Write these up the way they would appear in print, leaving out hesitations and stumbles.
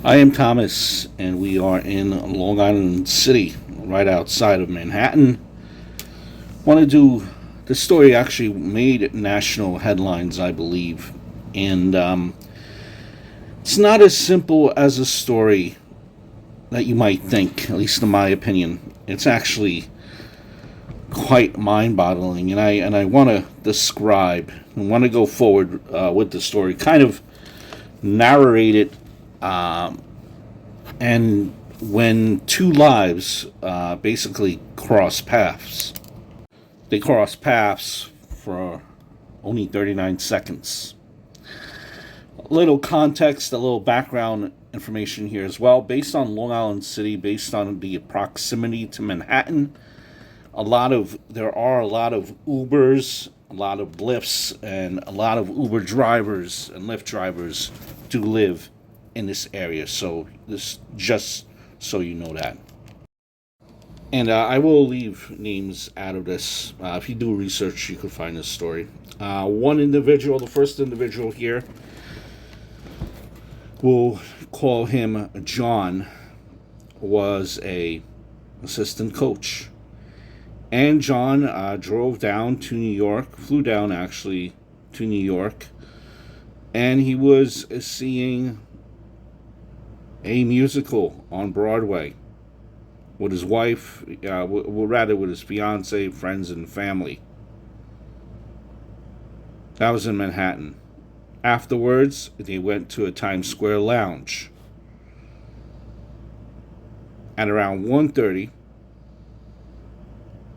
I am Thomas, and we are in Long Island City, right outside of Manhattan. Want to do the story actually made national headlines, I believe, and it's not as simple as a story that you might think, at least in my opinion. It's actually quite mind-boggling, and I want to describe and want to go forward with the story, kind of narrate it and when two lives basically cross paths. They cross paths for only 39 seconds. A little context, a little background information here as well. Based on Long Island City, based on the proximity to Manhattan, there are a lot of Ubers, a lot of Lyfts, and a lot of Uber drivers and Lyft drivers do live in this area. So this just so you know that. And I will leave names out of this. If you do research, you can find this story. One individual, the first individual here, we'll call him John, was a assistant coach. And John drove down to New York, flew down actually to New York, and he was seeing a musical on Broadway with his wife, rather with his fiance, friends, and family. That was in Manhattan. Afterwards, they went to a Times Square lounge. At around 1:30,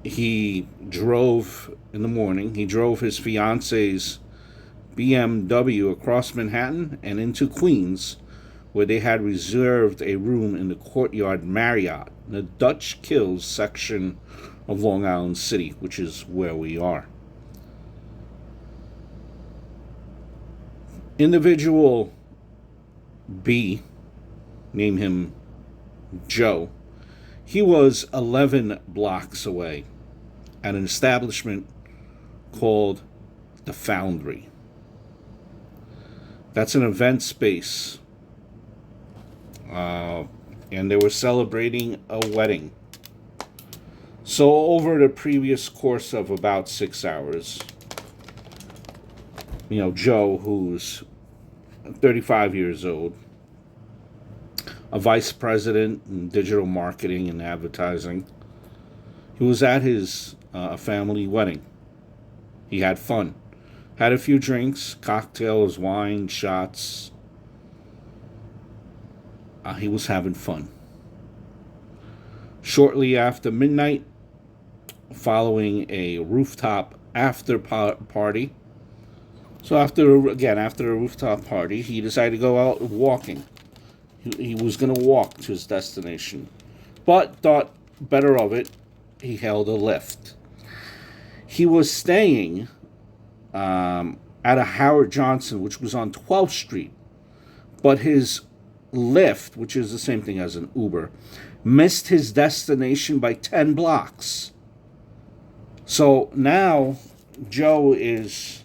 he drove in the morning. He drove his fiance's BMW across Manhattan and into Queens, where they had reserved a room in the Courtyard Marriott, in the Dutch Kills section of Long Island City, which is where we are. Individual B, name him Joe, he was 11 blocks away at an establishment called The Foundry. That's an event space. And they were celebrating a wedding. So, over the previous course of about 6 hours, Joe, who's 35 years old, a vice president in digital marketing and advertising, he was at his family wedding. He had fun. Had a few drinks, cocktails, wine, shots. He was having fun. Shortly after midnight, following a rooftop after party. So after a rooftop party, he decided to go out walking. He was going to walk to his destination, but thought better of it. He hailed a Lyft. He was staying at a Howard Johnson, which was on 12th Street, but his Lyft, which is the same thing as an Uber, missed his destination by 10 blocks. So now Joe is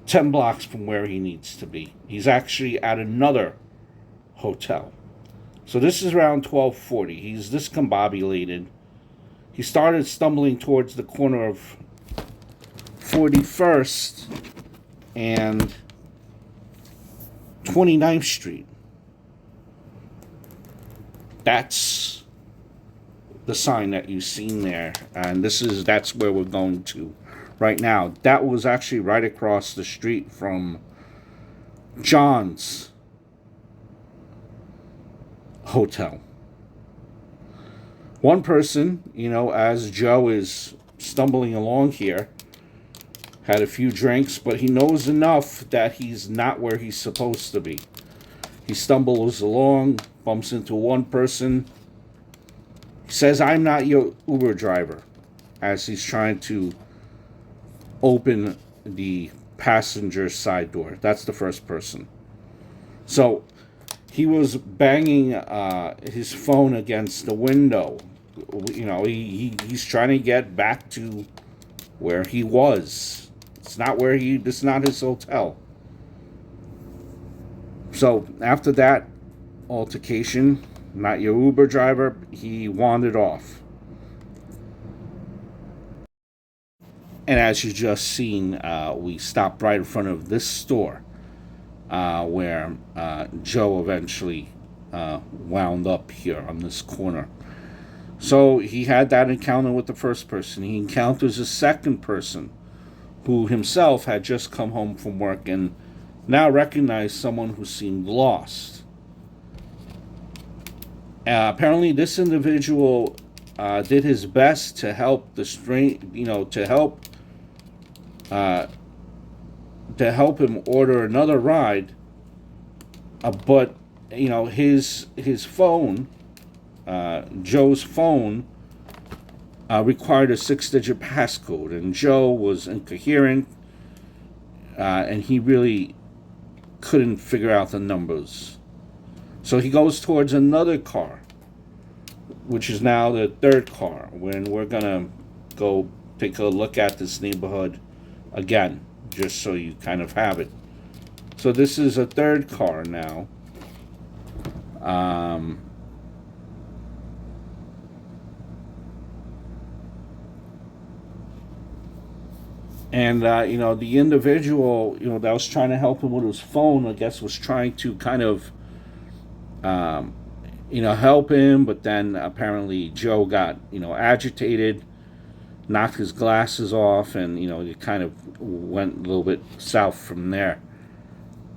10 blocks from where he needs to be. He's actually at another hotel. So this is around 12:40. He's discombobulated. He started stumbling towards the corner of 41st and 29th Street. That's the sign that you've seen there, and that's where we're going to right now. That was actually right across the street from John's hotel. One person, as Joe is stumbling along here, had a few drinks, but he knows enough that he's not where he's supposed to be. He stumbles along, bumps into one person. He says, "I'm not your Uber driver," as he's trying to open the passenger side door. That's the first person. So he was banging his phone against the window. He's trying to get back to where he was. It's not his hotel. So after that altercation, not your Uber driver, he wandered off. And as you just seen, we stopped right in front of this store where Joe eventually wound up here on this corner. So he had that encounter with the first person. He encounters a second person who himself had just come home from work and now recognized someone who seemed lost. Apparently, this individual did his best to help the to help him order another ride, but his phone, Joe's phone, required a 6-digit passcode, and Joe was incoherent, and he really couldn't figure out the numbers. So he goes towards another car, which is now the third car, when we're gonna go take a look at this neighborhood again, just so you kind of have it. So this is a third car now. And the individual that was trying to help him with his phone, I guess, was trying to kind of help him, but then apparently Joe got agitated, knocked his glasses off, and it kind of went a little bit south from there.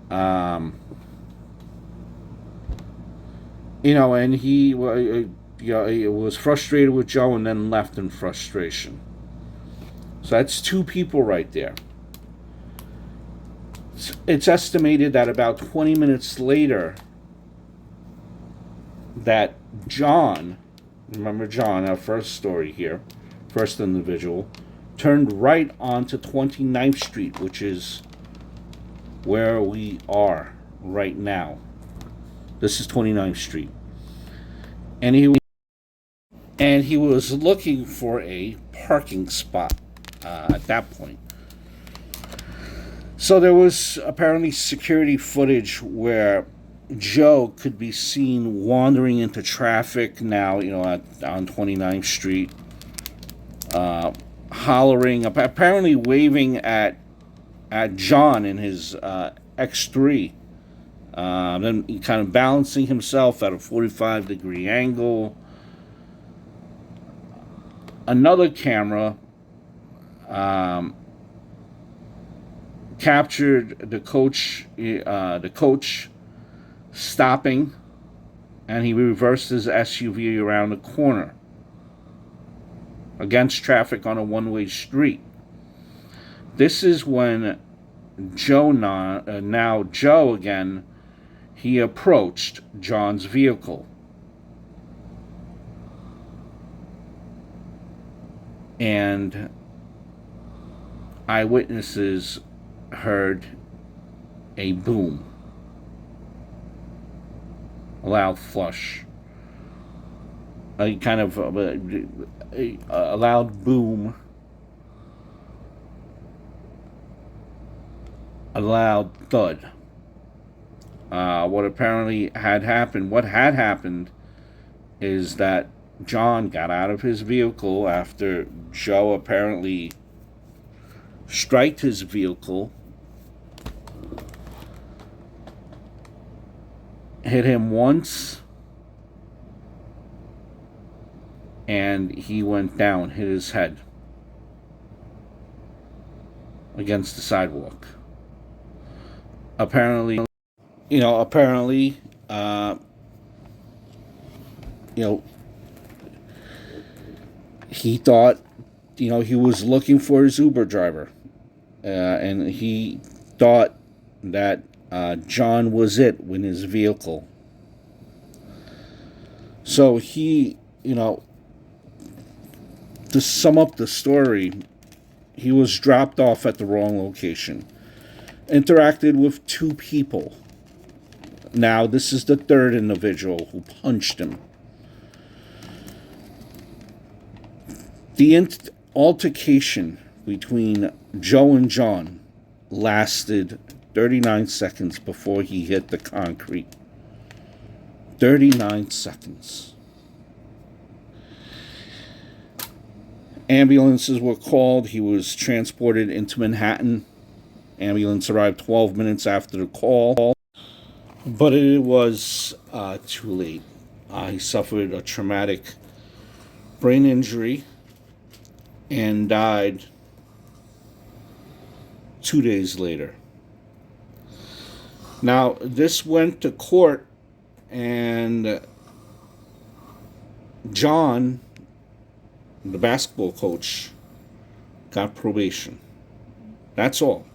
And he was frustrated with Joe and then left in frustration. So that's two people right there. It's estimated that about 20 minutes later, that John, remember John, our first story here, first individual, turned right onto 29th Street, which is where we are right now. This is 29th Street. And he was looking for a parking spot at that point. So there was apparently security footage where Joe could be seen wandering into traffic now, on 29th Street, hollering, apparently waving at John in his X3, then kind of balancing himself at a 45-degree angle. Another camera captured the coach stopping, and he reversed his SUV around the corner against traffic on a one-way street. This is when Joe again, he approached John's vehicle. And eyewitnesses heard a boom, a loud flush, a kind of a loud boom, a loud thud. What had happened is that John got out of his vehicle after Joe apparently struck his vehicle, hit him once, and he went down, hit his head against the sidewalk. Apparently, he thought, he was looking for his Uber driver, and he thought that John was it in his vehicle. So he, to sum up the story, he was dropped off at the wrong location, interacted with two people. Now, this is the third individual who punched him. The altercation between Joe and John lasted 39 seconds before he hit the concrete. 39 seconds. Ambulances were called. He was transported into Manhattan. Ambulance arrived 12 minutes after the call, but it was too late. He suffered a traumatic brain injury and died 2 days later. Now, this went to court, and John, the basketball coach, got probation. That's all.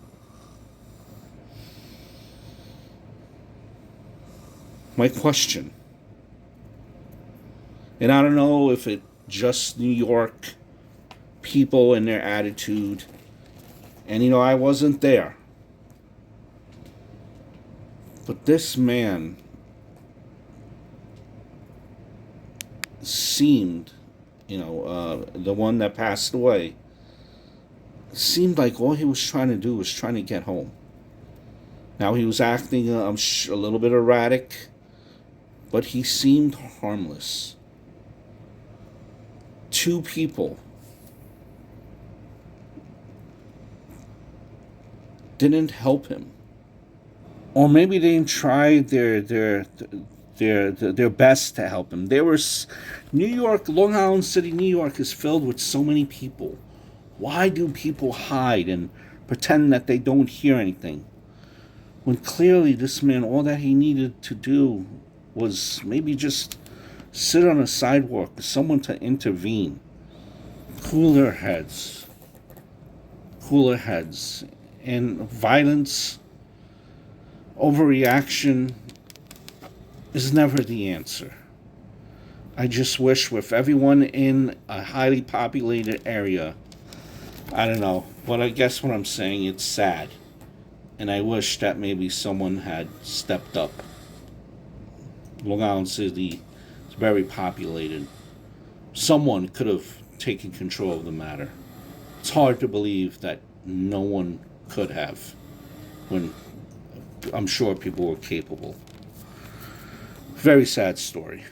My question, and I don't know if it just New York people and their attitude, and I wasn't there, but this man seemed, the one that passed away, seemed like all he was trying to do was trying to get home. Now, he was acting a little bit erratic, but he seemed harmless. 2 people didn't help him, or maybe they didn't try their best to help him. New York, Long Island City, New York is filled with so many people. Why do people hide and pretend that they don't hear anything, when clearly this man, all that he needed to do was maybe just sit on a sidewalk for someone to intervene? Cooler heads. And violence, overreaction is never the answer. I just wish with everyone in a highly populated area, I don't know, but I guess what I'm saying, it's sad. And I wish that maybe someone had stepped up. Long Island City is very populated. Someone could have taken control of the matter. It's hard to believe that no one could have, when I'm sure people were capable. Very sad story.